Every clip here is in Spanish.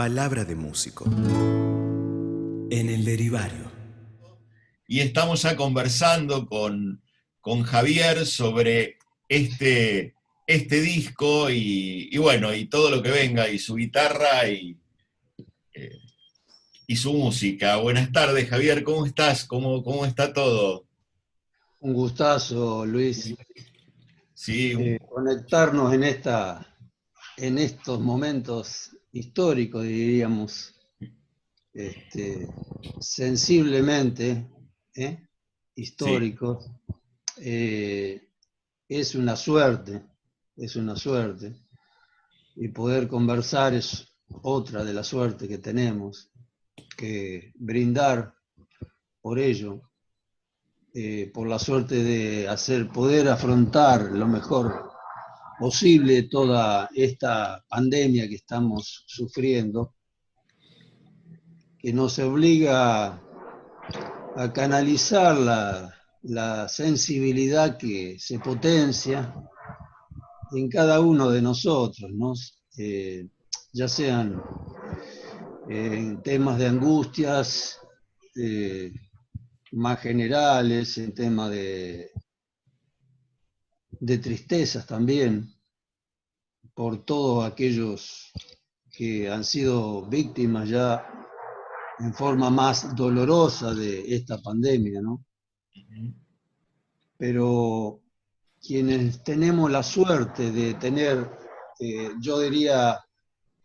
Palabra de músico. En el derivario. Y estamos ya conversando con Javier sobre este disco y bueno, y todo lo que venga, y su guitarra eh, y su música. Buenas tardes, Javier, ¿cómo estás? ¿Cómo está todo? Un gustazo, Luis, Sí, conectarnos en estos momentos históricos, diríamos, este, sensiblemente sí, históricos. Eh, es una suerte, es una suerte. Y poder conversar es otra de la suerte que tenemos, que brindar por ello, por la suerte de poder afrontar lo mejor posible toda esta pandemia que estamos sufriendo, que nos obliga a canalizar la sensibilidad que se potencia en cada uno de nosotros, ¿no? Ya sean en temas de angustias más generales, en temas de tristezas también, por todos aquellos que han sido víctimas ya en forma más dolorosa de esta pandemia, ¿no? Pero quienes tenemos la suerte de tener, yo diría,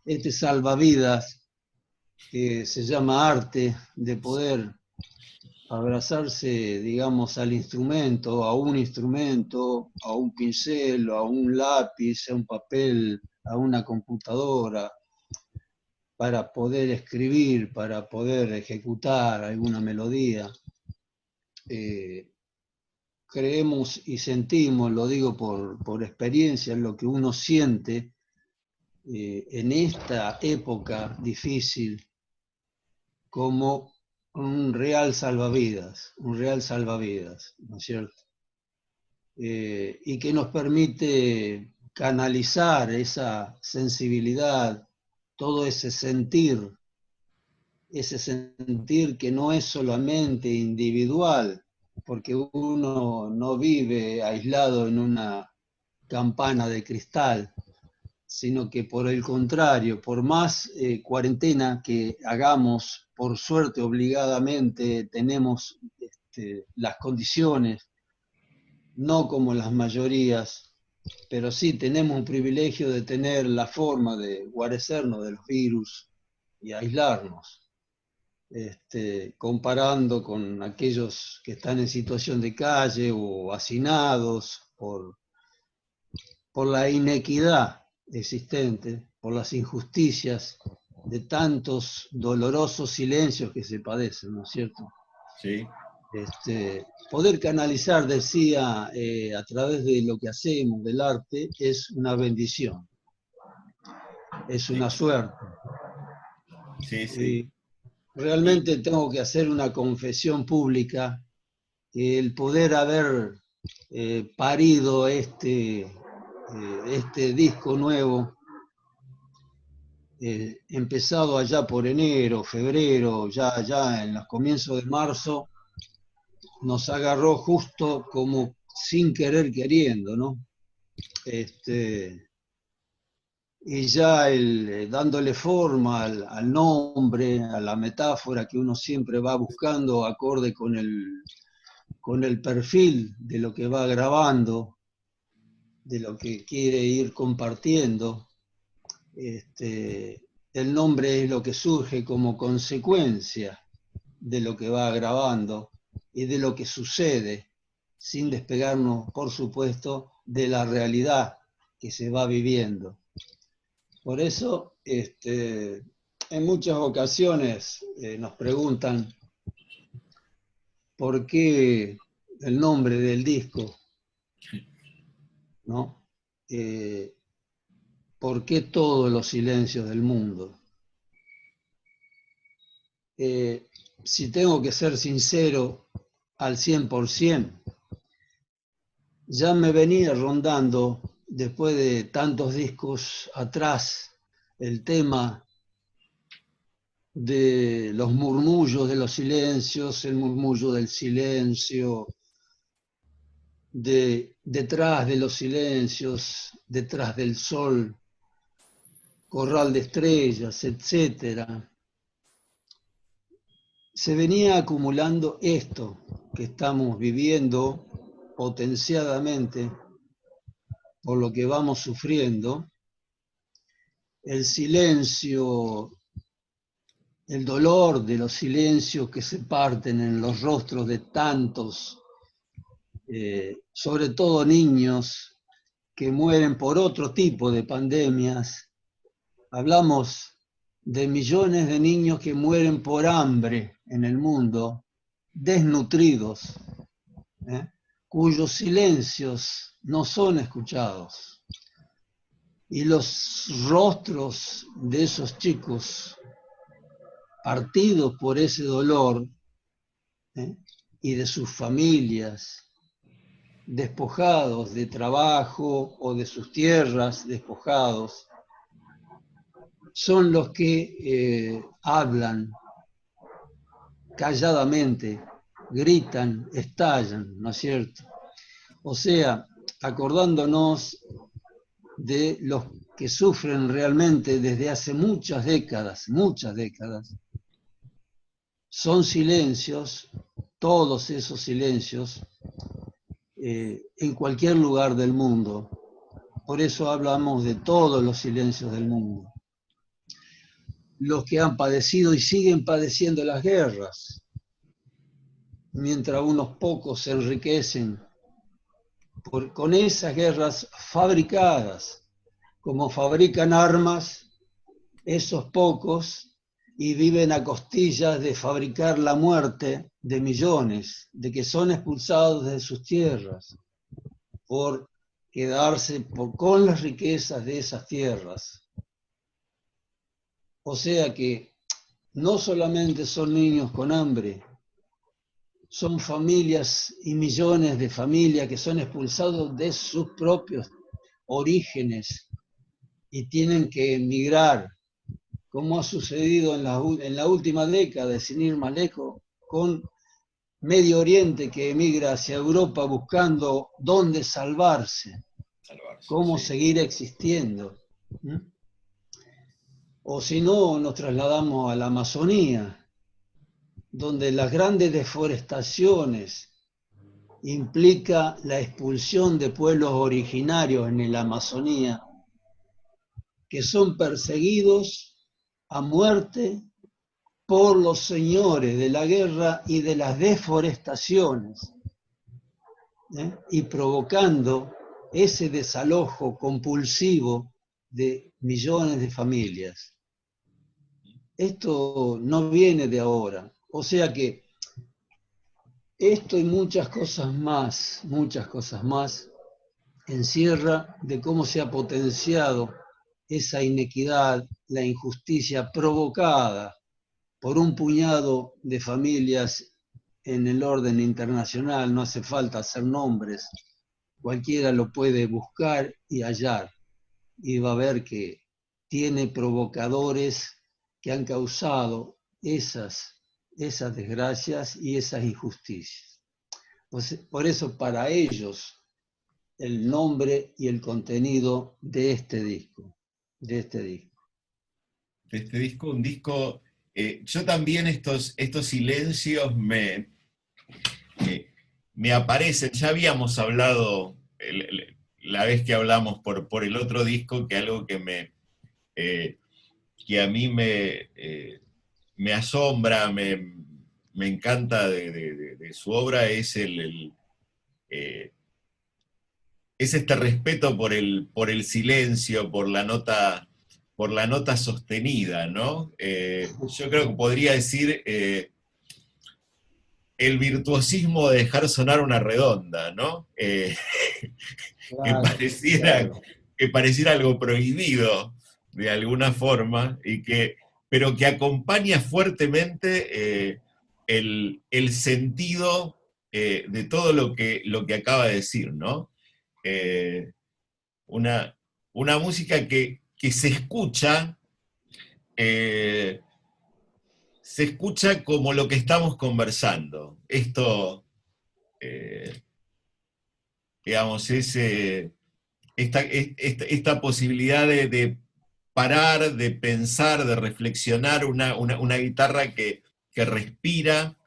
este salvavidas que se llama arte, de poder abrazarse, digamos, al instrumento, a un pincel, a un lápiz, a un papel, a una computadora, para poder escribir, para poder ejecutar alguna melodía. Eh, Creemos y sentimos, lo digo por experiencia, lo que uno siente en esta época difícil como un real salvavidas, ¿no es cierto? Y que nos permite canalizar esa sensibilidad, todo ese sentir que no es solamente individual, porque uno no vive aislado en una campana de cristal, sino que por el contrario, por más cuarentena que hagamos, por suerte obligadamente tenemos las condiciones, no como las mayorías, pero sí tenemos un privilegio de tener la forma de guarecernos del virus y aislarnos. Comparando con aquellos que están en situación de calle o hacinados por la inequidad existente, por las injusticias de tantos dolorosos silencios que se padecen, ¿no es cierto? sí. Poder canalizar, decía, a través de lo que hacemos, del arte, es una bendición, es Sí, una suerte. sí, sí. Y realmente tengo que hacer una confesión pública, que el poder haber parido este disco nuevo, empezado allá por enero, febrero, ya en los comienzos de marzo, nos agarró justo como sin querer queriendo, ¿no? Y ya dándole forma al nombre, a la metáfora que uno siempre va buscando acorde con el perfil de lo que va grabando, de lo que quiere ir compartiendo. El nombre es lo que surge como consecuencia de lo que va grabando y de lo que sucede, sin despegarnos, por supuesto, de la realidad que se va viviendo. Por eso, en muchas ocasiones nos preguntan por qué el nombre del disco, ¿no? ¿Por qué todos los silencios del mundo? Si tengo que ser sincero al 100%, ya me venía rondando, después de tantos discos atrás, el tema de los murmullos de los silencios, el murmullo del silencio, detrás de los silencios, detrás del sol, corral de estrellas, etcétera. Se venía acumulando esto que estamos viviendo potenciadamente por lo que vamos sufriendo, el silencio, el dolor de los silencios que se parten en los rostros de tantos, sobre todo niños, que mueren por otro tipo de pandemias. Hablamos de millones de niños que mueren por hambre en el mundo, desnutridos, cuyos silencios no son escuchados. Y los rostros de esos chicos partidos por ese dolor, y de sus familias, despojados de trabajo o de sus tierras, despojados, son los que hablan calladamente, gritan, estallan, ¿no es cierto? O sea, acordándonos de los que sufren realmente desde hace muchas décadas, son silencios, todos esos silencios, en cualquier lugar del mundo. Por eso hablamos de todos los silencios del mundo. Los que han padecido y siguen padeciendo las guerras, mientras unos pocos se enriquecen con esas guerras fabricadas, como fabrican armas esos pocos, y viven a costillas de fabricar la muerte de millones, de que son expulsados de sus tierras por quedarse con las riquezas de esas tierras. O sea que no solamente son niños con hambre, son familias y millones de familias que son expulsados de sus propios orígenes y tienen que emigrar, como ha sucedido en la última década, sin ir más lejos, con Medio Oriente que emigra hacia Europa buscando dónde salvarse, cómo seguir existiendo. O si no, nos trasladamos a la Amazonía, donde las grandes deforestaciones implica la expulsión de pueblos originarios en la Amazonía, que son perseguidos a muerte por los señores de la guerra y de las deforestaciones, y provocando ese desalojo compulsivo de millones de familias. Esto no viene de ahora, o sea que esto y muchas cosas más, encierra de cómo se ha potenciado esa inequidad, la injusticia provocada por un puñado de familias en el orden internacional. No hace falta hacer nombres, cualquiera lo puede buscar y hallar, y va a ver que tiene provocadores que han causado esas desgracias y esas injusticias. Por eso, para ellos, el nombre y el contenido de este disco. Un disco, yo también estos silencios me aparecen. Ya habíamos hablado la vez que hablamos por el otro disco, que algo que que a mí me asombra, me encanta de su obra, es es este respeto por el silencio, por la nota sostenida, ¿no? Yo creo que podría decir el virtuosismo de dejar sonar una redonda, ¿no? Claro, claro. Que pareciera algo prohibido de alguna forma, pero que acompaña fuertemente el sentido de todo lo que acaba de decir, ¿no? Eh, una música que se escucha, se escucha como lo que estamos conversando. Esto, digamos, es esta posibilidad de parar, de pensar, de reflexionar, una guitarra que respira,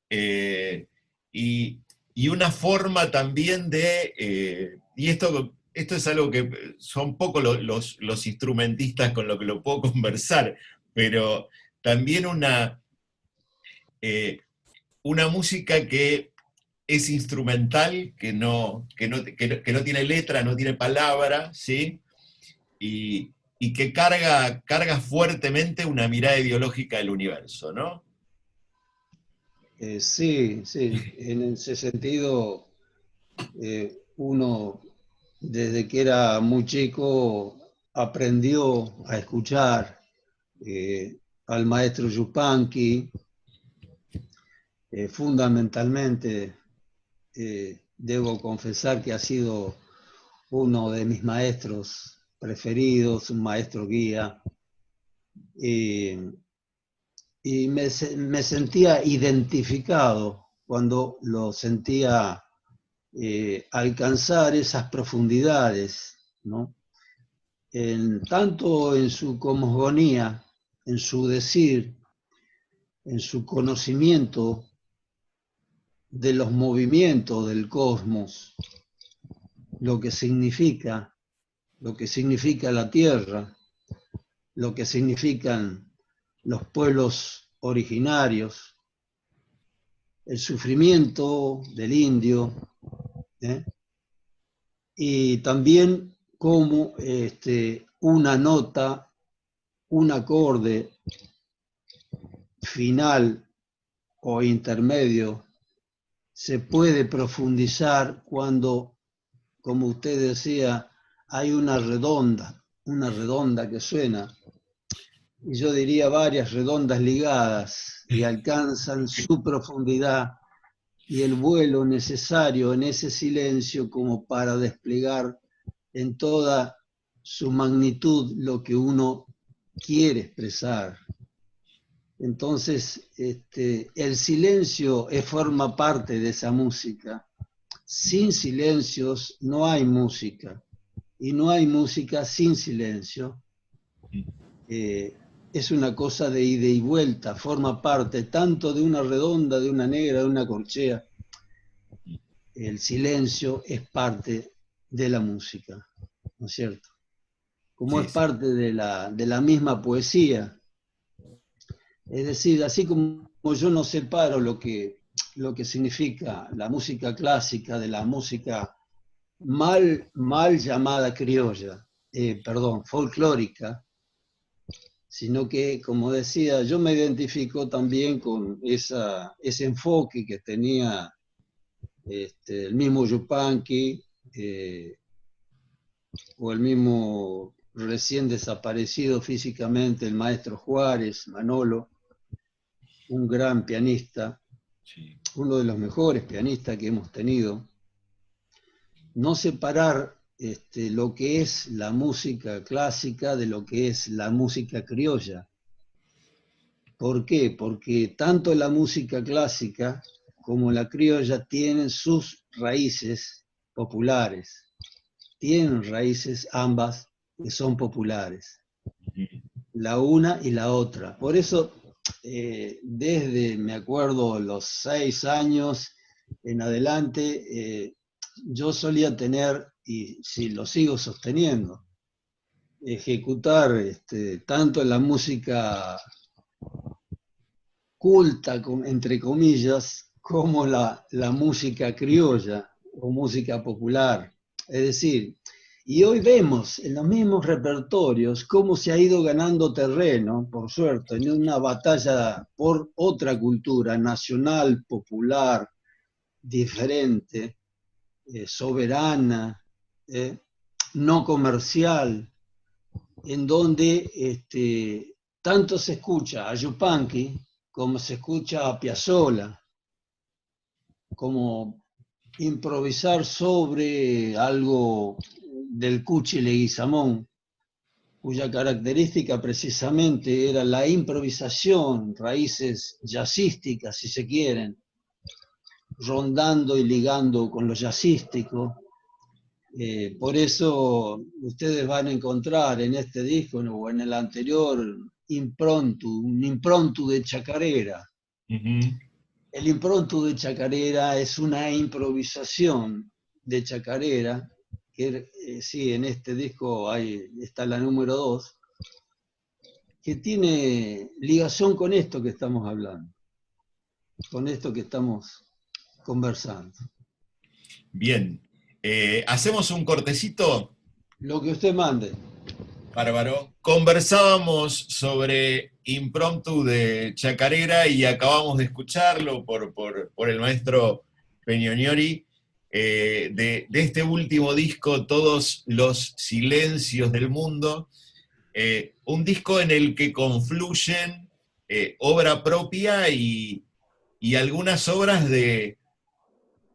y, y una forma también y esto es algo que son pocos los instrumentistas con lo que lo puedo conversar, pero también una música que es instrumental, que no tiene letra, no tiene palabra, ¿sí? Y que carga fuertemente una mirada ideológica del universo, ¿no? Sí, sí, en ese sentido, uno desde que era muy chico aprendió a escuchar al maestro Yupanqui, fundamentalmente. Debo confesar que ha sido uno de mis maestros preferidos, un maestro guía, eh, y me sentía identificado cuando lo sentía alcanzar esas profundidades, ¿no? Tanto en su cosmogonía, en su decir, en su conocimiento de los movimientos del cosmos, lo que significa la tierra, lo que significan los pueblos originarios, el sufrimiento del indio, ¿eh? Y también cómo una nota, un acorde final o intermedio se puede profundizar cuando, como usted decía, hay una redonda que suena, y yo diría varias redondas ligadas y alcanzan su profundidad y el vuelo necesario en ese silencio como para desplegar en toda su magnitud lo que uno quiere expresar. Entonces, el silencio forma parte de esa música. Sin silencios no hay música, y no hay música sin silencio. Es una cosa de ida y vuelta, forma parte tanto de una redonda, de una negra, de una corchea. El silencio es parte de la música, ¿no es cierto? Como Sí, es sí. parte de la misma poesía. Es decir, así como yo no separo lo que significa la música clásica de la música mal llamada criolla, perdón, folclórica, sino que, como decía, yo me identifico también con ese enfoque que tenía el mismo Yupanqui, o el mismo recién desaparecido físicamente, el maestro Juárez, Manolo, un gran pianista, Sí. uno de los mejores pianistas que hemos tenido. No separar lo que es la música clásica de lo que es la música criolla. ¿Por qué? Porque tanto la música clásica como la criolla tienen sus raíces populares, tienen raíces ambas que son populares, la una y la otra. Por eso, desde, me acuerdo, los 6 años en adelante, yo solía tener, y sí, lo sigo sosteniendo, ejecutar tanto la música culta, entre comillas, como la música criolla o música popular. Es decir, y hoy vemos en los mismos repertorios cómo se ha ido ganando terreno, por suerte, en una batalla por otra cultura nacional, popular, diferente, soberana, no comercial, en donde tanto se escucha a Yupanqui como se escucha a Piazzolla, como improvisar sobre algo del Cuchi Leguizamón, cuya característica precisamente era la improvisación, raíces jazzísticas, si se quieren, rondando y ligando con lo jazzístico. Por eso ustedes van a encontrar en este disco o en el anterior un improntu de chacarera. Ujú. El improntu de chacarera es una improvisación de chacarera, que sí, en este disco está la número 2, que tiene ligación con esto que estamos hablando, con esto que estamos conversando. Bien. ¿Hacemos un cortecito? Lo que usted mande. Bárbaro. Conversábamos sobre Impromptu de Chacarera y acabamos de escucharlo por el maestro Peñoniori, de este último disco, Todos los Silencios del Mundo, un disco en el que confluyen obra propia y algunas obras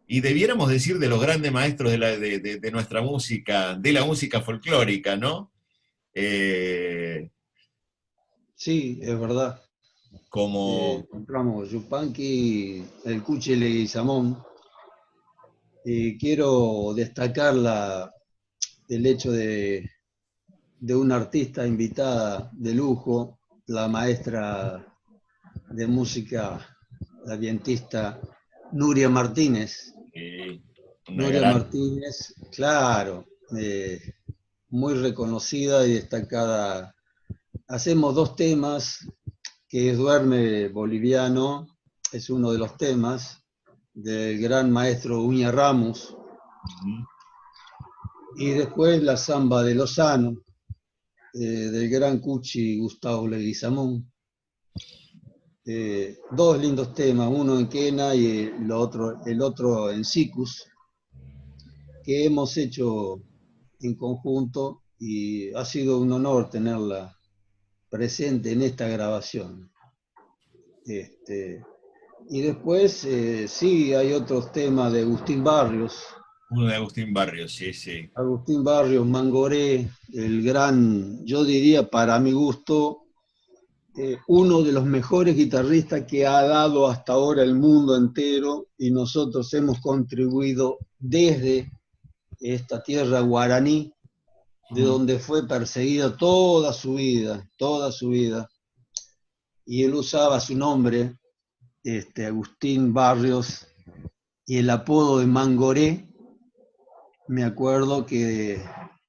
y debiéramos decir de los grandes maestros de nuestra música, de la música folclórica, ¿no? Sí, es verdad. Como, Compramos Yupanqui, el Cuchi Leguizamón. Quiero destacar el hecho de una artista invitada de lujo, la maestra de música, la vientista Nuria Martínez. una Nuria gran... Martínez, claro, muy reconocida y destacada. Hacemos 2 temas, que es Duerme Boliviano, es uno de los temas, del gran maestro Uña Ramos, y después la Zamba de Lozano, del gran Cuchi Gustavo Leguizamón. 2 lindos temas, uno en quena y el otro en sikus, que hemos hecho en conjunto y ha sido un honor tenerla presente en esta grabación. Y después sí hay otros temas de Agustín Barrios. Uno de Agustín Barrios, sí, sí. Agustín Barrios, Mangoré, el gran, yo diría para mi gusto, uno de los mejores guitarristas que ha dado hasta ahora el mundo entero, y nosotros hemos contribuido desde esta tierra guaraní, de donde fue perseguido toda su vida, y él usaba su nombre, Agustín Barrios, y el apodo de Mangoré. Me acuerdo que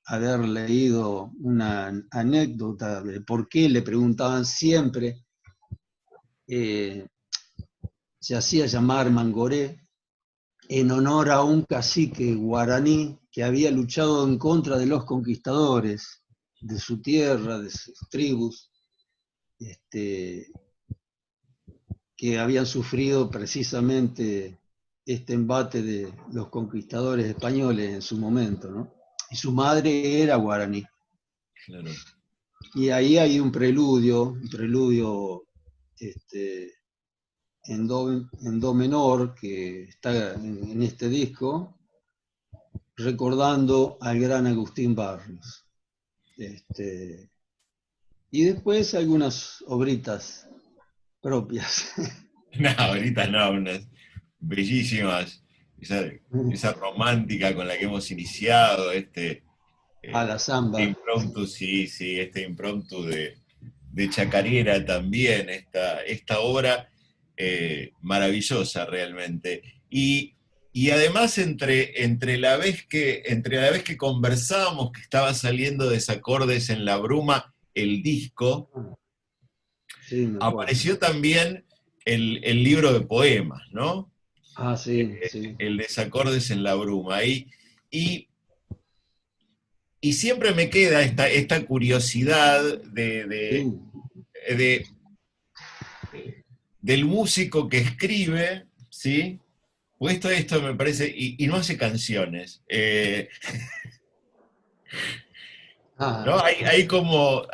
haber leído una anécdota de por qué le preguntaban siempre, se hacía llamar Mangoré en honor a un cacique guaraní que había luchado en contra de los conquistadores de su tierra, de sus tribus, que habían sufrido precisamente este embate de los conquistadores españoles en su momento, ¿no? Y su madre era guaraní. Claro. Y ahí hay un preludio en do menor que está en este disco, recordando al gran Agustín Barrios. Y después algunas obritas propias. No, ahorita no, unas bellísimas, esa romántica con la que hemos iniciado, A la samba. impromptu, sí, sí, impromptu de Chacarera también, esta obra maravillosa realmente. Y además entre la vez que conversábamos, que estaba saliendo Desacordes en la Bruma, el disco, Sí, me acuerdo. apareció también el libro de poemas, ¿no? Ah, sí, sí. El Desacordes en la Bruma. Y siempre me queda esta curiosidad Sí. de- del músico que escribe, ¿sí? Pues esto me parece, y no hace canciones. ¿No? Ah, Hay como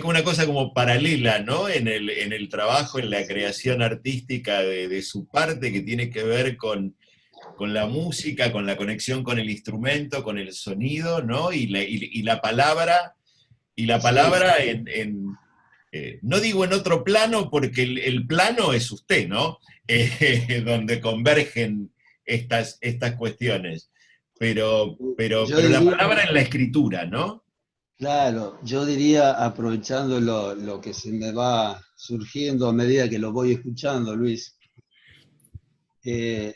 una cosa como paralela, ¿no? En el trabajo, en la creación artística de su parte, que tiene que ver con la música, con la conexión con el instrumento, con el sonido, ¿no? Y la palabra y la Sí, palabra no digo en otro plano, porque el plano es usted, ¿no? Donde convergen estas cuestiones. yo Pero la diría, palabra en la escritura, ¿no? claro, yo diría, aprovechando lo que se me va surgiendo a medida que lo voy escuchando, Luis, eh,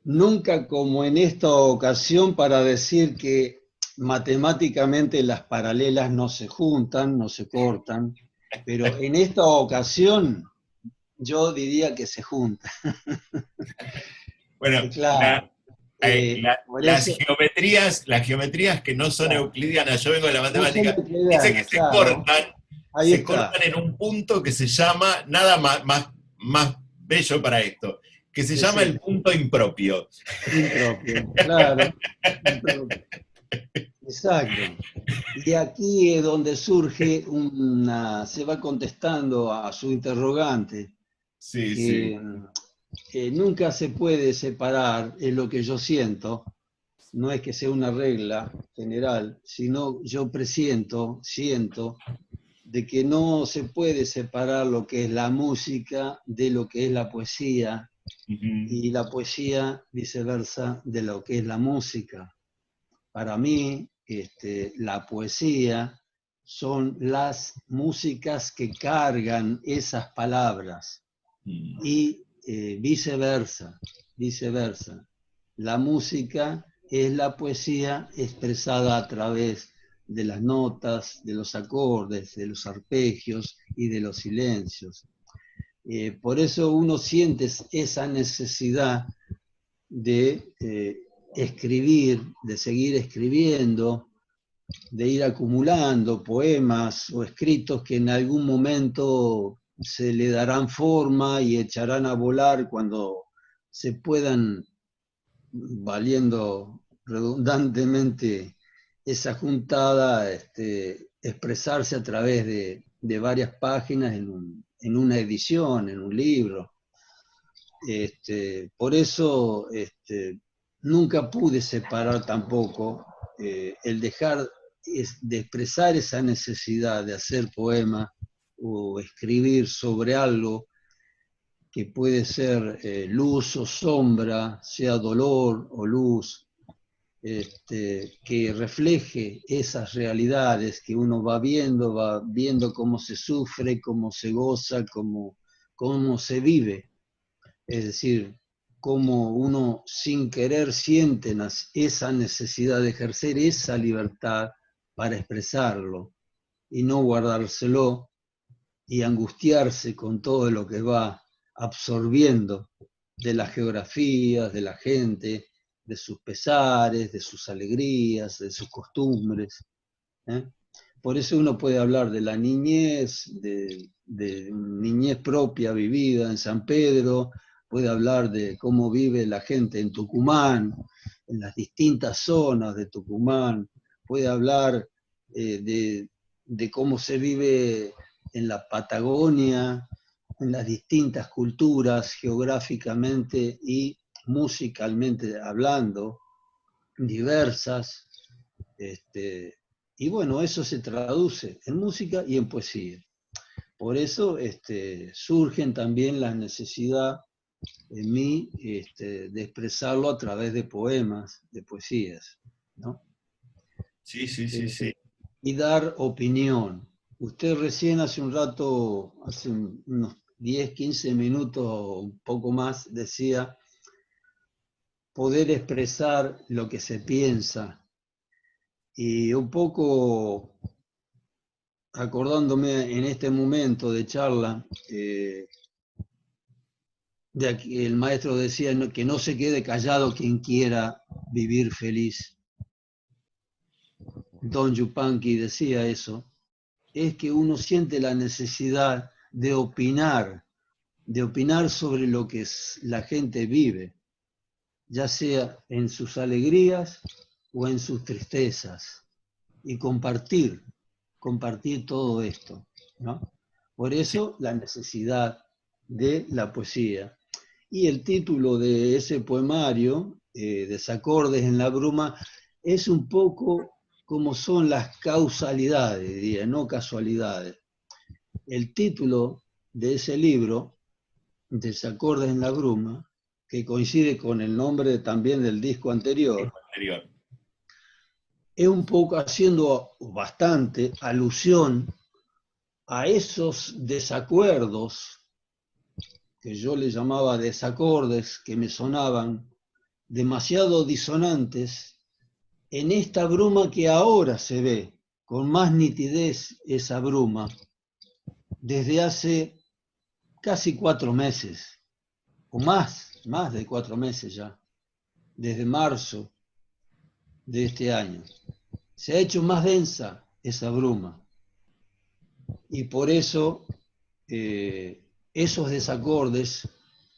nunca como en esta ocasión para decir que matemáticamente las paralelas no se juntan, no se cortan, pero en esta ocasión yo diría que se juntan. Bueno, Claro, por eso las geometrías que no son claro, euclidianas, yo vengo de la no son matemática, dice que euclidianas, claro, ahí se cortan está, en un punto que se llama, nada más bello para esto, que se llama el decime, punto impropio. impropio, claro, impropio, exacto. Y aquí es donde surge se va contestando a su interrogante, Sí, sí. que nunca se puede separar, es lo que yo siento, no es que sea una regla general, sino yo siento, de que no se puede separar lo que es la música de lo que es la poesía Ujú. y la poesía viceversa de lo que es la música. Para mí, la poesía son las músicas que cargan esas palabras Mm. y viceversa. La música es la poesía expresada a través de las notas, de los acordes, de los arpegios y de los silencios. Por eso uno siente esa necesidad de escribir, de seguir escribiendo, de ir acumulando poemas o escritos que en algún momento se le darán forma y echarán a volar cuando se puedan, valiendo redundantemente esa juntada, expresarse a través de varias páginas en una edición, en un libro. Por eso nunca pude separar tampoco el dejar de expresar esa necesidad de hacer poema o escribir sobre algo que puede ser luz o sombra, sea dolor o luz, que refleje esas realidades que uno va viendo cómo se sufre, cómo se goza, cómo se vive. Es decir, cómo uno sin querer siente esa necesidad de ejercer esa libertad para expresarlo y no guardárselo y angustiarse con todo lo que va absorbiendo de las geografías, de la gente, de sus pesares, de sus alegrías, de sus costumbres. ¿Eh? Por eso uno puede hablar de la niñez, de niñez propia vivida en San Pedro, puede hablar de cómo vive la gente en Tucumán, en las distintas zonas de Tucumán, puede hablar de cómo se vive en la Patagonia, en las distintas culturas geográficamente y musicalmente hablando, diversas. Y bueno, eso se traduce en música y en poesía. Por eso surgen también la necesidad en mí de expresarlo a través de poemas, de poesías, ¿no? Sí, sí, sí, Eh, sí. y dar opinión. Usted recién hace un rato, hace unos 10, 15 minutos o un poco más, decía poder expresar lo que se piensa. Y un poco acordándome en este momento de charla, de aquí, el maestro decía que no se quede callado quien quiera vivir feliz. Don Yupanqui decía eso. Es que uno siente la necesidad de opinar sobre lo que la gente vive, ya sea en sus alegrías o en sus tristezas, y compartir todo esto, ¿no? Por Sí. eso la necesidad de la poesía. Y el título de ese poemario, Desacordes en la bruma, es un poco cómo son las causalidades, diría, no casualidades. El título de ese libro, Desacordes en la Bruma, que coincide con el nombre también del disco anterior, es un poco haciendo bastante alusión a esos desacuerdos que yo le llamaba desacordes, que me sonaban demasiado disonantes en esta bruma que ahora se ve con más nitidez, esa bruma, desde hace casi 4 meses, o más de 4 meses ya, desde marzo de este año. Se ha hecho más densa esa bruma, y por eso esos desacordes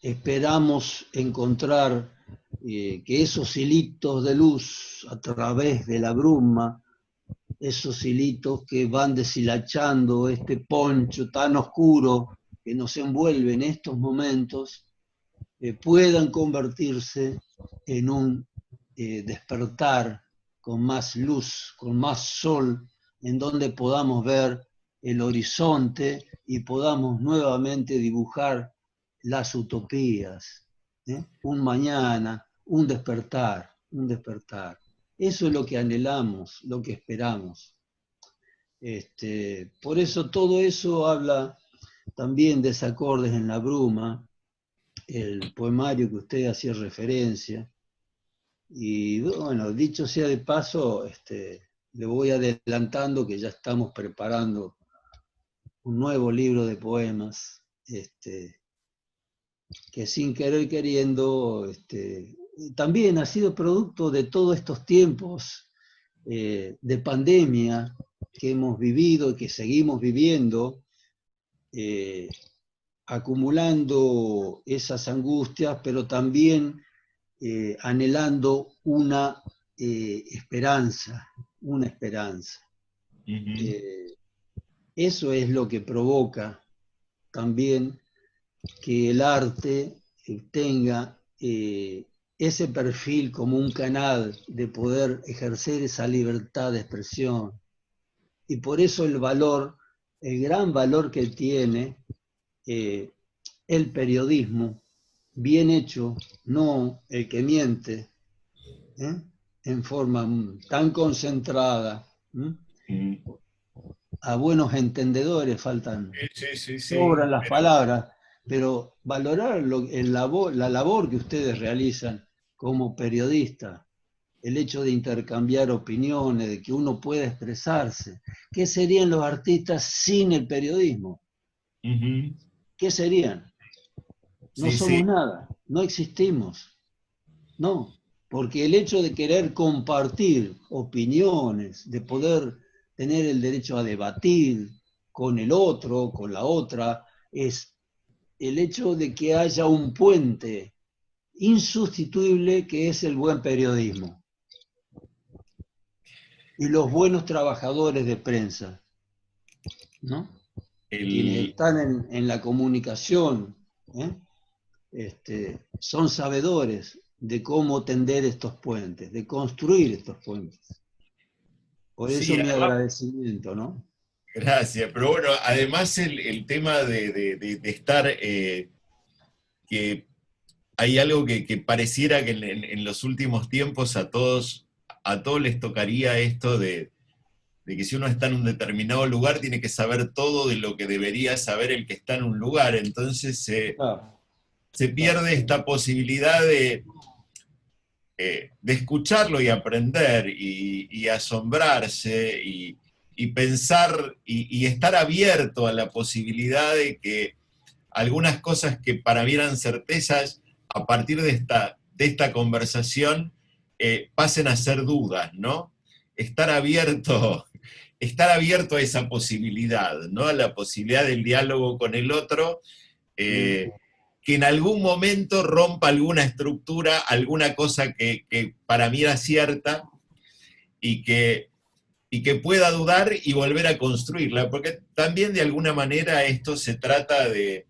esperamos encontrar que esos hilitos de luz a través de la bruma, esos hilitos que van deshilachando este poncho tan oscuro que nos envuelve en estos momentos, puedan convertirse en un despertar con más luz, con más sol, en donde podamos ver el horizonte y podamos nuevamente dibujar las utopías, un mañana, un despertar, un despertar. Eso es lo que anhelamos, lo que esperamos. Por eso todo eso habla también de desacordes en la bruma, el poemario que usted hacía referencia. Y bueno, dicho sea de paso, le voy adelantando que ya estamos preparando un nuevo libro de poemas, que sin querer queriendo, también ha sido producto de todos estos tiempos de pandemia que hemos vivido y que seguimos viviendo, acumulando esas angustias, pero también anhelando una esperanza, una esperanza. Eso es lo que provoca también que el arte tenga ese perfil como un canal de poder ejercer esa libertad de expresión. Y por eso el valor, el gran valor que tiene el periodismo bien hecho, no el que miente, en forma tan concentrada. A buenos entendedores faltan, sobran las palabras, pero valorar la labor que ustedes realizan como periodistas, el hecho de intercambiar opiniones, de que uno pueda expresarse. ¿Qué serían los artistas sin el periodismo? ¿Qué serían? No somos nada, no existimos. No, porque el hecho de querer compartir opiniones, de poder tener el derecho a debatir con el otro, con la otra, es el hecho de que haya un puente insustituible que es el buen periodismo y los buenos trabajadores de prensa, ¿no? Quienes están en la comunicación, son sabedores de cómo tender estos puentes, de construir estos puentes. Por eso mi agradecimiento, ¿no? Gracias, pero bueno, además el tema de estar, que hay algo que pareciera que en los últimos tiempos a todos les tocaría esto de que si uno está en un determinado lugar tiene que saber todo de lo que debería saber el que está en un lugar, entonces se pierde esta posibilidad de escucharlo y aprender y asombrarse y pensar y estar abierto a la posibilidad de que algunas cosas que para mí eran certezas, a partir de esta conversación, pasen a ser dudas, ¿no? Estar abierto a esa posibilidad, ¿no? A la posibilidad del diálogo con el otro, que en algún momento rompa alguna estructura, alguna cosa que para mí era cierta, y que pueda dudar y volver a construirla, porque también de alguna manera esto se trata de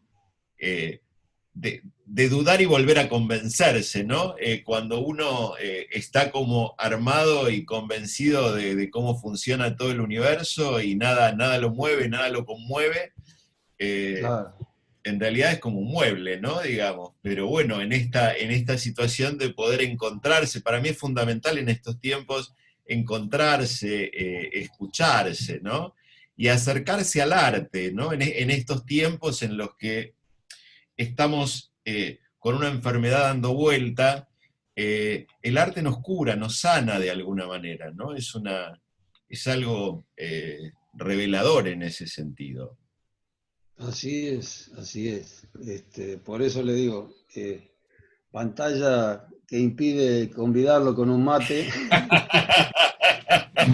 de dudar y volver a convencerse, ¿no? Cuando uno está como armado y convencido de cómo funciona todo el universo y nada lo mueve, nada lo conmueve, Claro. en realidad es como un mueble, ¿no? Digamos. Pero bueno, en esta situación de poder encontrarse, para mí es fundamental en estos tiempos encontrarse, escucharse, ¿no? Y acercarse al arte, ¿no? En estos tiempos en los que estamos con una enfermedad dando vuelta, el arte nos cura, nos sana de alguna manera, ¿no? Es algo revelador en ese sentido. Así es, así es. Por eso le digo, pantalla que impide convidarlo con un mate,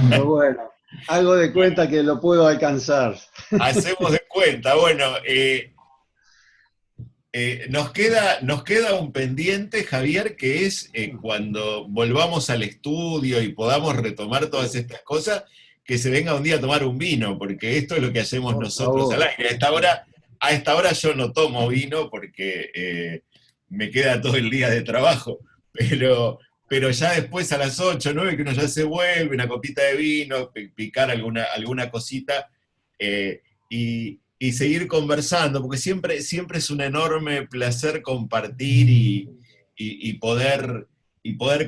pero bueno, hago de cuenta que lo puedo alcanzar. Hacemos de cuenta, bueno, nos queda un pendiente, Javier, que es cuando volvamos al estudio y podamos retomar todas estas cosas, que se venga un día a tomar un vino, porque esto es lo que hacemos Por nosotros al favor. aire. A esta hora yo no tomo vino porque me queda todo el día de trabajo, pero ya después a las 8 9 que uno ya se vuelve, una copita de vino, picar alguna cosita, y seguir conversando, porque siempre es un enorme placer compartir y poder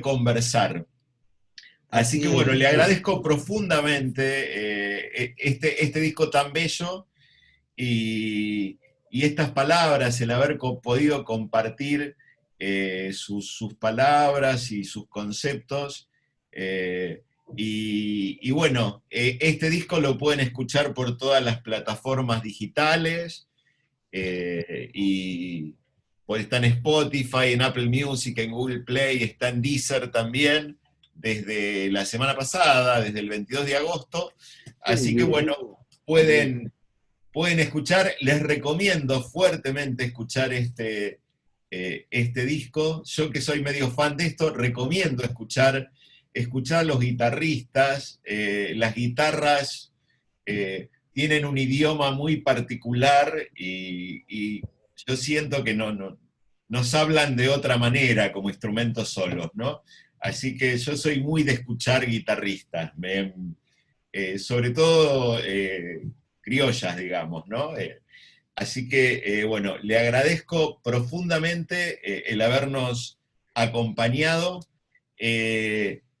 conversar. Así que Así es, bueno, le así es. agradezco profundamente este disco tan bello y estas palabras, el haber podido compartir sus palabras y sus conceptos. Y bueno, este disco lo pueden escuchar por todas las plataformas digitales, y pues está en Spotify, en Apple Music, en Google Play, está en Deezer también, desde la semana pasada, desde el 22 de agosto. Qué Así que bien, bueno, qué bien. pueden escuchar, les recomiendo fuertemente escuchar este disco. Yo que soy medio fan de esto, recomiendo escuchar a los guitarristas. Las guitarras tienen un idioma muy particular y yo siento que nos hablan de otra manera como instrumentos solos, ¿no? Así que yo soy muy de escuchar guitarristas, sobre todo criollas, digamos, ¿no? Así que, bueno, le agradezco profundamente el habernos acompañado.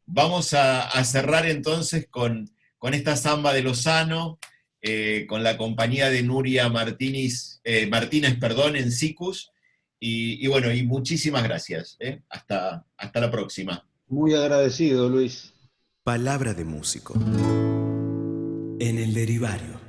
Vamos a cerrar entonces con esta samba de Lozano, con la compañía de Nuria Martínez, perdón, en Sicus. Y bueno, y muchísimas gracias. Hasta la próxima. Muy agradecido, Luis. Palabra de músico. En el derivario.